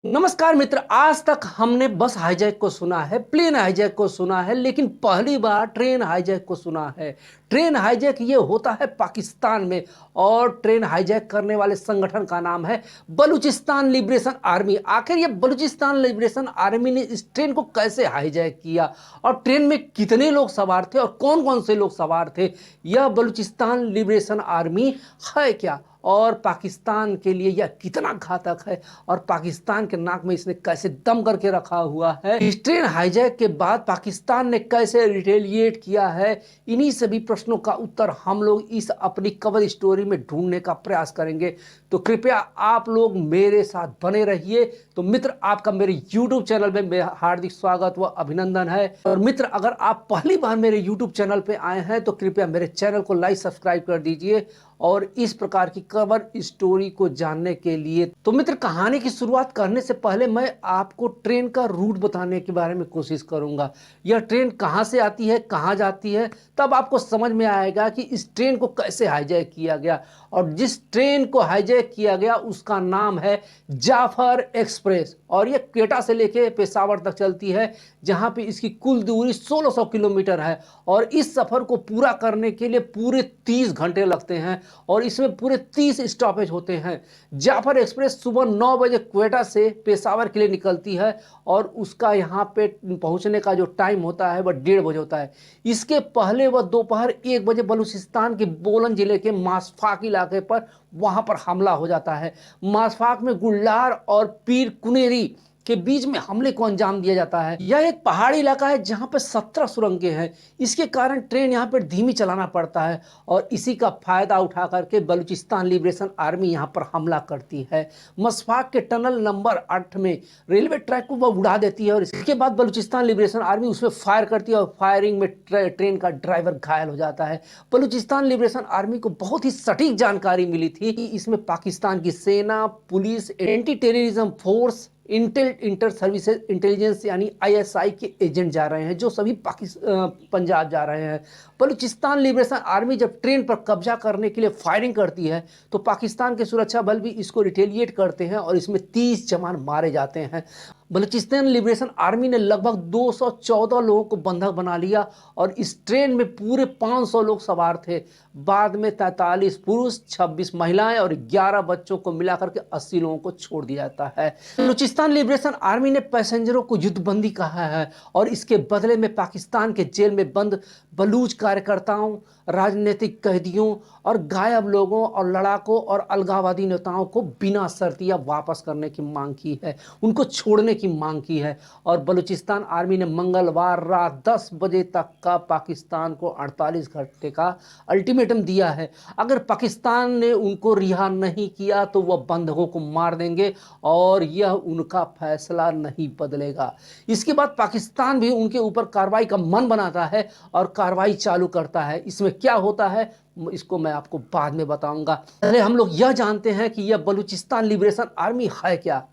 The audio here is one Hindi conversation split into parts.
नमस्कार मित्र। आज तक हमने बस हाईजैक को सुना है, प्लेन हाईजैक को सुना है, लेकिन पहली बार ट्रेन हाईजैक को सुना है। ट्रेन हाईजैक ये होता है पाकिस्तान में, और ट्रेन हाईजैक करने वाले संगठन का नाम है बलूचिस्तान लिबरेशन आर्मी। आखिर ये बलूचिस्तान लिबरेशन आर्मी ने इस ट्रेन को कैसे हाईजैक किया, और ट्रेन में कितने लोग सवार थे और कौन कौन से लोग सवार थे? यह बलूचिस्तान लिबरेशन आर्मी है क्या, और पाकिस्तान के लिए यह कितना घातक है, और पाकिस्तान के नाक में इसने कैसे दम करके रखा हुआ है? इस ट्रेन हाईजैक के बाद पाकिस्तान ने कैसे रिटेलिएट किया है? इन्हीं सभी प्रश्नों का उत्तर हम लोग इस अपनी कवर स्टोरी में ढूंढने का प्रयास करेंगे। तो कृपया आप लोग मेरे साथ बने रहिए। तो मित्र, आपका मेरे YouTube चैनल में मेरा हार्दिक स्वागत व अभिनंदन है। और मित्र, अगर आप पहली बार मेरे YouTube चैनल पे आए हैं तो कृपया मेरे चैनल को लाइक सब्सक्राइब कर दीजिए, और इस प्रकार की कवर स्टोरी को जानने के लिए। तो मित्र, कहानी की शुरुआत करने से पहले मैं आपको ट्रेन का रूट बताने के बारे में कोशिश करूंगा। यह ट्रेन कहां से आती है, कहां जाती है, तब आपको समझ में आएगा कि इस ट्रेन को कैसे हाईजैक किया गया। और जिस ट्रेन को हाईजैक किया गया उसका नाम है जाफर एक्सप्रेस, और यह क्वेटा से लेकर पेशावर तक चलती है, जहां पे इसकी कुल दूरी 1600 किलोमीटर है। और इस सफर को पूरा करने के लिए पूरे 30 घंटे लगते हैं, और इसमें पूरे 30 स्टॉपेज होते हैं। जाफर एक्सप्रेस सुबह 9 बजे क्वेटा से पेशावर के लिए निकलती है, और उसका यहाँ पे पहुँचने का जो टाइम होता है वह 1:30 बजे होता है। इसके पहले वह दोपहर 1 बजे बलूचिस्तान के बोलन जिले के मासफाक इलाके पर वहां पर हमला हो जाता है। मासफाक में गुल्लार और पीर कुनेरी के बीच में हमले को अंजाम दिया जाता है। यह एक पहाड़ी इलाका है जहां पर 17 सुरंगें हैं। इसके कारण ट्रेन यहां पर धीमी चलाना पड़ता है, और इसी का फायदा उठा करके बलूचिस्तान लिबरेशन आर्मी यहां पर हमला करती है। मसफाक के टनल नंबर 8 में रेलवे ट्रैक को वह उड़ा देती है, और इसके बाद बलूचिस्तान लिबरेशन आर्मी उसमें फायर करती है, और फायरिंग में ट्रेन का ड्राइवर घायल हो जाता है। बलूचिस्तान लिबरेशन आर्मी को बहुत ही सटीक जानकारी मिली थी कि इसमें पाकिस्तान की सेना, police, anti terrorism force, inter services intelligence यानी आईएसआई के एजेंट जा रहे हैं, जो सभी पंजाब जा रहे हैं। बलूचिस्तान लिबरेशन आर्मी जब ट्रेन पर कब्जा करने के लिए फायरिंग करती है, तो पाकिस्तान के सुरक्षा बल भी इसको रिटेलिएट करते हैं, और इसमें 30 जवान मारे जाते हैं। बलूचिस्तान लिबरेशन आर्मी ने लगभग 214 लोगों को बंधक बना लिया, और इस ट्रेन में पूरे 500 लोग सवार थे। बाद में 43 पुरुष, 26 महिलाएं और 11 बच्चों को मिलाकर के 80 लोगों को छोड़ दिया जाता है। बलूचिस्तान लिबरेशन आर्मी ने पैसेंजरों को युद्धबंदी कहा है, और इसके बदले में पाकिस्तान के जेल में बंद बलूच कार्यकर्ताओं, राजनीतिक कैदियों और गायब लोगों और लड़ाकों और अलगाववादी नेताओं को बिना शर्तिया वापस करने की मांग की है, उनको छोड़ने की मांग की है। और बलूचिस्तान आर्मी ने मंगलवार रात 10 बजे तक का पाकिस्तान को 48 घंटे का अल्टीमेटम दिया है। अगर पाकिस्तान ने उनको रिहा नहीं किया तो वह बंधकों को मार देंगे, और यह उनका फैसला नहीं बदलेगा। इसके बाद पाकिस्तान भी उनके ऊपर कार्रवाई का मन बनाता है और कार्रवाई चालू करता है। इसमें क्या होता है इसको मैं आपको बाद में बताऊंगा। पहले हम लोग यह जानते हैं कि यह बलूचिस्तान लिबरेशन आर्मी है क्या।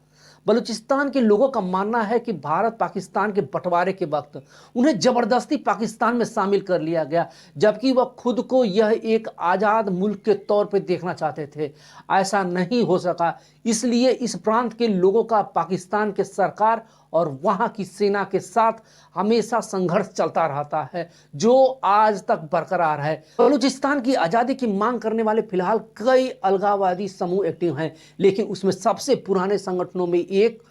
बलूचिस्तान के लोगों का मानना है कि भारत पाकिस्तान के बंटवारे के वक्त उन्हें जबरदस्ती पाकिस्तान में शामिल कर लिया गया, जबकि वह खुद को यह एक आज़ाद मुल्क के तौर पर देखना चाहते थे। ऐसा नहीं हो सका, इसलिए इस प्रांत के लोगों का पाकिस्तान के सरकार और वहां की सेना के साथ हमेशा संघर्ष चलता रहता है, जो आज तक बरकरार है। बलूचिस्तान की आज़ादी की मांग करने वाले फिलहाल कई अलगाववादी समूह एक्टिव हैं, लेकिन उसमें सबसे पुराने संगठनों में एक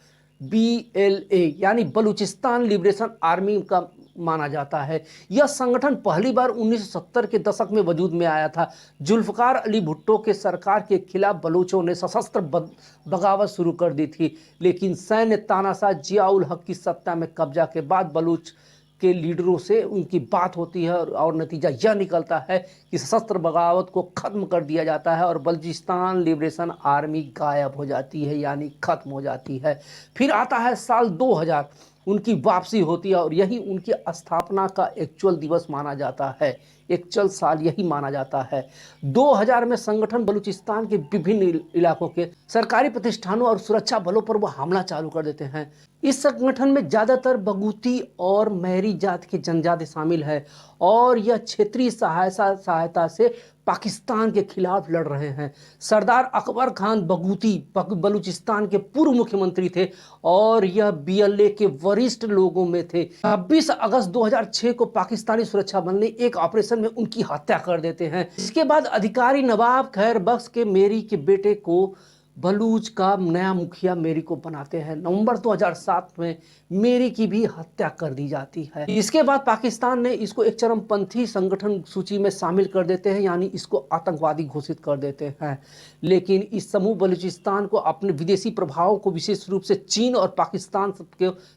BLA यानी बलूचिस्तान लिबरेशन आर्मी का माना जाता है। यह संगठन पहली बार 1970 के दशक में वजूद में आया था। जुल्फकार अली भुट्टो के सरकार के खिलाफ बलूचों ने सशस्त्र बगावत शुरू कर दी थी, लेकिन सैन्य तानाशाह जियाउल हक की सत्ता में कब्जा के बाद बलूच के लीडरों से उनकी बात होती है, और नतीजा यह निकलता है कि सशस्त्र बगावत को खत्म कर दिया जाता है, और बलूचिस्तान लिबरेशन आर्मी गायब हो जाती है, यानी खत्म हो जाती है। फिर आता है साल 2000, उनकी वापसी होती है, और यही उनकी स्थापना का एक्चुअल दिवस माना जाता है, एक्चुअल साल यही माना जाता है। 2000 में संगठन बलूचिस्तान के विभिन्न इलाकों के सरकारी प्रतिष्ठानों और सुरक्षा बलों पर वह हमला चालू कर देते हैं। इस संगठन में ज़्यादातर बगूती और महरी जात के जनजाति शामिल है, और यह क्षेत्रीय सहायता से पाकिस्तान के खिलाफ लड़ रहे हैं। सरदार अकबर खान बगूती बलूचिस्तान के पूर्व मुख्यमंत्री थे और यह बीएलए के वरिष्ठ लोगों में थे। 26 अगस्त 2006 को पाकिस्तानी सुरक्षा बल ने एक ऑपरेशन में उनकी हत्या कर देते हैं। इसके बाद अधिकारी नवाब खैर बख्श के मेरी के बेटे को बलूच का नया मुखिया मेरी को बनाते हैं। नवंबर 2007 में मेरी की भी हत्या कर दी जाती है। इसके बाद पाकिस्तान ने इसको एक चरमपंथी संगठन सूची में शामिल कर देते हैं, यानी इसको आतंकवादी घोषित कर देते हैं। लेकिन इस समूह बलूचिस्तान को अपने विदेशी प्रभावों को विशेष रूप से चीन और पाकिस्तान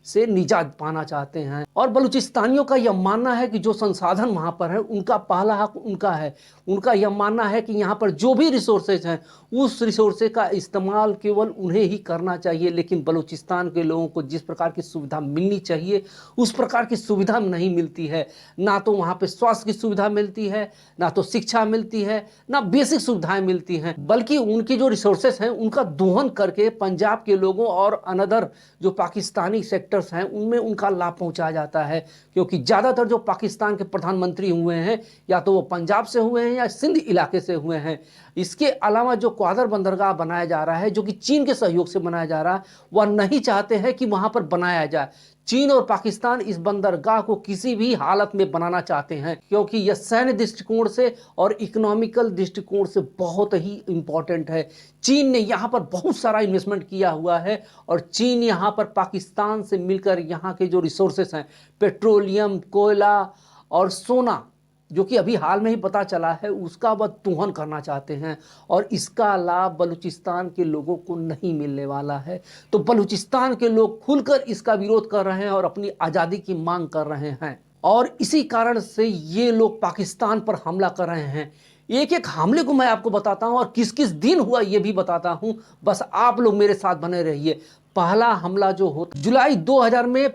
से निजात पाना चाहते हैं। और बलूचिस्तानियों का यह मानना है कि जो संसाधन वहाँ पर है उनका पहला हक उनका है। उनका यह मानना है कि यहाँ पर जो भी रिसोर्सेज हैं उस रिसोर्सेज का इस्तेमाल केवल उन्हें ही करना चाहिए। लेकिन बलूचिस्तान के लोगों को जिस प्रकार की सुविधा मिलनी चाहिए उस प्रकार की सुविधा नहीं मिलती है। ना तो वहाँ पे स्वास्थ्य की सुविधा मिलती है, ना तो शिक्षा मिलती है, ना बेसिक सुविधाएं मिलती हैं, बल्कि उनकी जो रिसोर्सेस हैं उनका दोहन करके पंजाब के लोगों और अनदर जो पाकिस्तानी सेक्टर्स हैं उनमें उनका लाभ पहुँचाया जाता है। क्योंकि ज़्यादातर जो पाकिस्तान के प्रधानमंत्री हुए हैं या तो वो पंजाब से हुए हैं या सिंध इलाके से हुए हैं। इसके अलावा जो ग्वादर बंदरगाह बनाया जा रहा है, जो कि चीन के सहयोग से बनाया जा रहा है, वह नहीं चाहते हैं कि वहां पर बनाया जाए। चीन और पाकिस्तान इस बंदरगाह को किसी भी हालत में बनाना चाहते हैं, क्योंकि यह सैन्य दृष्टिकोण से और इकोनॉमिकल दृष्टिकोण से बहुत ही इंपॉर्टेंट है। चीन ने यहाँ पर बहुत सारा इन्वेस्टमेंट किया हुआ है और चीन यहाँ पर पाकिस्तान से मिलकर यहाँ के जो रिसोर्सेस हैं, पेट्रोलियम, कोयला और सोना, जो कि अभी हाल में ही पता चला है, उसका वह दोहन करना चाहते हैं और इसका लाभ बलूचिस्तान के लोगों को नहीं मिलने वाला है। तो बलूचिस्तान के लोग खुलकर इसका विरोध कर रहे हैं और अपनी आज़ादी की मांग कर रहे हैं और इसी कारण से ये लोग पाकिस्तान पर हमला कर रहे हैं। एक एक हमले को मैं आपको बताता हूं और किस किस दिन हुआ ये भी बताता हूं, बस आप लोग मेरे साथ बने रहिए। पहला हमला जो होता जुलाई 2000 में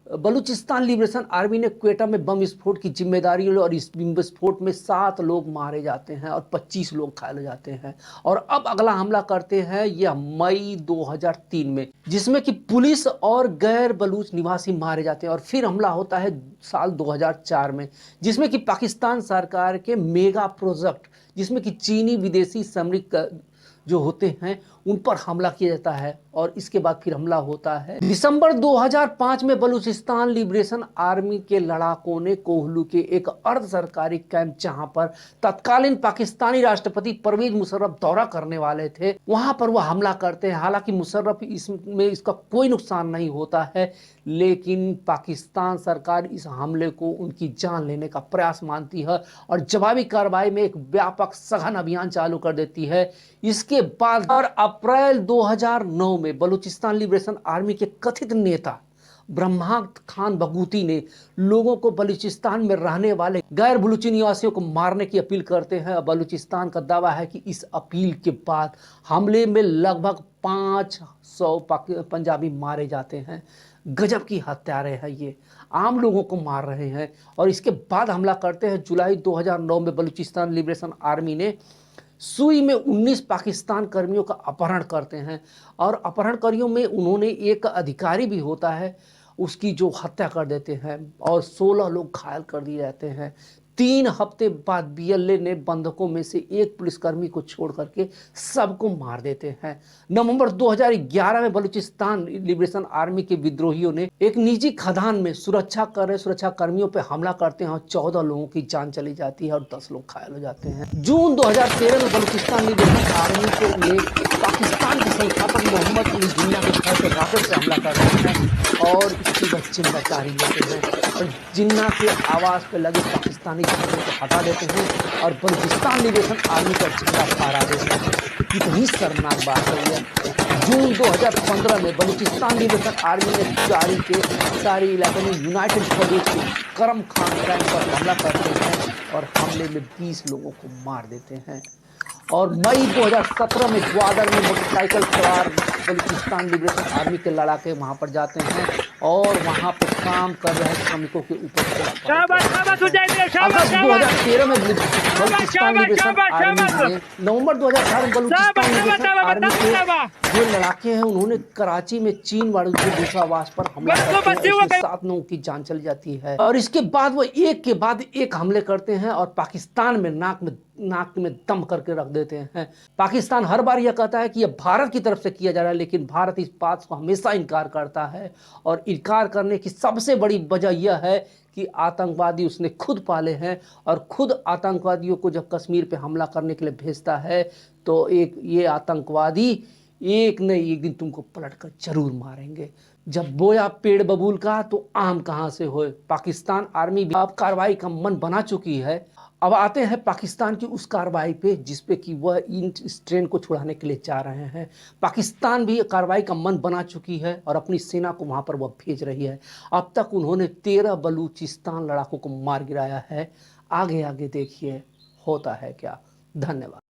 बलूचिस्तान लिबरेशन आर्मी ने क्वेटा में बम विस्फोट की जिम्मेदारी ली और इस बम विस्फोट में 7 लोग मारे जाते हैं और 25 लोग घायल हो जाते हैं। और अब अगला हमला करते हैं यह मई 2003 में, जिसमें कि पुलिस और गैर बलूच निवासी मारे जाते हैं। और फिर हमला होता है साल 2004 में, जिसमें कि पाकिस्तान सरकार के मेगा प्रोजेक्ट, जिसमें कि चीनी विदेशी सामरिक जो होते हैं उन पर हमला किया जाता है। और इसके बाद फिर हमला होता है दिसंबर 2005 में बलूचिस्तान लिबरेशन आर्मी के लड़ाकों ने कोहलू के एक अर्ध सरकारी कैंप, जहां पर तत्कालीन पाकिस्तानी राष्ट्रपति परवेज मुशर्रफ दौरा करने वाले थे, वहां पर वह हमला करते हैं। हालांकि मुशर्रफ इसमें इसका कोई नुकसान नहीं होता है, लेकिन पाकिस्तान सरकार इस हमले को उनकी जान लेने का प्रयास मानती है और जवाबी कार्रवाई में एक व्यापक सघन अभियान चालू कर देती है। इसके बाद और अप्रैल 2009 में बलूचिस्तान लिबरेशन आर्मी के कथित नेता ब्रह्मा खान बगूती ने लोगों को बलूचिस्तान में रहने वाले गैर बलूची निवासियों को मारने की अपील करते हैं। बलूचिस्तान का दावा है कि इस अपील के बाद हमले में लगभग 500 पंजाबी मारे जाते हैं। गजब की हत्यारे हैं, ये आम लोगों को मार रहे हैं। और इसके बाद हमला करते हैं जुलाई 2009 में बलूचिस्तान लिबरेशन आर्मी ने सुई में 19 पाकिस्तान कर्मियों का अपहरण करते हैं और अपहरणकारियों में उन्होंने एक अधिकारी भी होता है, उसकी जो हत्या कर देते हैं और 16 लोग घायल कर दिए जाते हैं। 3 हफ्ते बाद बीएलए ने बंधकों में से एक पुलिसकर्मी को छोड़ करके सबको मार देते हैं। नवंबर 2011 में बलूचिस्तान लिबरेशन आर्मी के विद्रोहियों ने एक निजी खदान में सुरक्षा कर्मियों पर हमला करते हैं और 14 लोगों की जान चली जाती है और 10 लोग घायल हो जाते हैं। जून 2013 में बलूचिस्तान लिबरेशन आर्मी के पाकिस्तान के संस्थापक मोहम्मद अली जिन्ना के घर पर रॉकेट से हमला करते हैं और इसकी बच्चे बचारी लेते हैं और जिन्ना के आवास पर लगे पाकिस्तानी झंडे को हटा देते हैं और बलूचिस्तान लिबरेशन आर्मी का झंडा फहरा देते हैं। कितनी शर्मनाक बात है यह। जून 2015 में बलूचिस्तान लिबरेशन आर्मी ने जारी के सारी इलाके में यूनाइटेड प्रदेश के करम खान कैंप पर हमला करते हैं और हमले में 20 लोगों को मार देते हैं। और मई 2017 में ग्वादर में मोटरसाइकिल सवार बलूचिस्तान लिबरेशन आर्मी के लड़ाके वहां पर जाते हैं और वहां पर काम कर रहे श्रमिकों के ऊपर शाबाश शाबाश उजाइर शाबाश अगस्त 2013 में बलूचिस्तान लिबरेशन आर्मी ने नवंबर 2018 में बलूचिस्तान लिबरेशन आर्मी के जो लड़ाके हैं उन्होंने कराची में चीन वालों के दूतावास पर हमला करते हैं, उसमें 7 लोगों की जान चली जाती है और इसके बाद वो एक के बाद एक हमले करते हैं और पाकिस्तान में नाक में दम करके रख देते हैं। पाकिस्तान हर बार यह कहता है कि यह भारत की तरफ से किया जा रहा है, लेकिन भारत इस बात को हमेशा इनकार करता है और इनकार करने की सबसे बड़ी वजह यह है कि आतंकवादी उसने खुद पाले हैं और खुद आतंकवादियों को जब कश्मीर पे हमला करने के लिए भेजता है तो ये आतंकवादी एक न एक दिन तुमको पलट कर जरूर मारेंगे। जब बोया पेड़ बबूल का तो आम कहाँ से होए। पाकिस्तान आर्मी भी अब कार्रवाई का मन बना चुकी है। अब आते हैं पाकिस्तान की उस कार्रवाई पे जिस पे कि वह इस ट्रेन को छुड़ाने के लिए जा रहे हैं। पाकिस्तान भी कार्रवाई का मन बना चुकी है और अपनी सेना को वहाँ पर वह भेज रही है। अब तक उन्होंने 13 बलूचिस्तान लड़ाकों को मार गिराया है। आगे आगे देखिए होता है क्या। धन्यवाद।